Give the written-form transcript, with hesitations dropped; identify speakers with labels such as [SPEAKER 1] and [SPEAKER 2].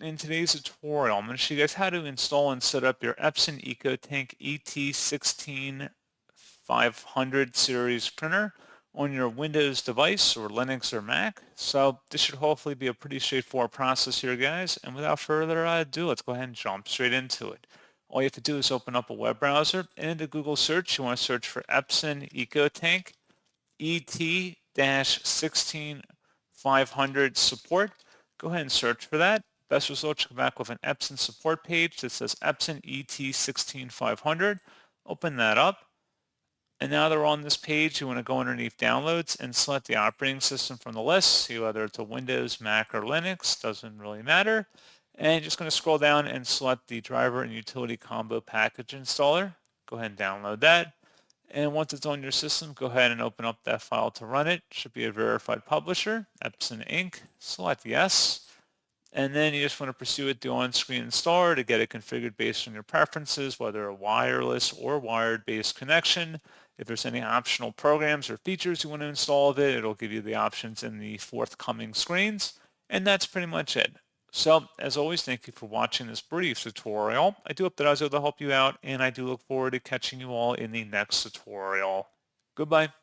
[SPEAKER 1] in today's tutorial, I'm going to show you guys how to install and set up your Epson EcoTank ET-16500 series printer on your Windows device or Linux or Mac. So this should hopefully be a pretty straightforward process here, guys. And without further ado, let's go ahead and jump straight into it. All you have to do is open up a web browser, and into Google search, you want to search for Epson EcoTank ET-16500 support. Go ahead and search for that. Best results come back with an Epson support page that says Epson ET-16500. Open that up. And now that we're on this page, you want to go underneath downloads and select the operating system from the list. See whether it's a Windows, Mac, or Linux, doesn't really matter. And you're just going to scroll down and select the driver and utility combo package installer. Go ahead and download that. And once it's on your system, go ahead and open up that file to run it. Should be a verified publisher, Epson Inc. Select yes. And then you just want to pursue it the on-screen installer to get it configured based on your preferences, whether a wireless or wired-based connection. If there's any optional programs or features you want to install of it, it'll give you the options in the forthcoming screens. And that's pretty much it. So, as always, thank you for watching this brief tutorial. I do hope that I was able to help you out, and I do look forward to catching you all in the next tutorial. Goodbye.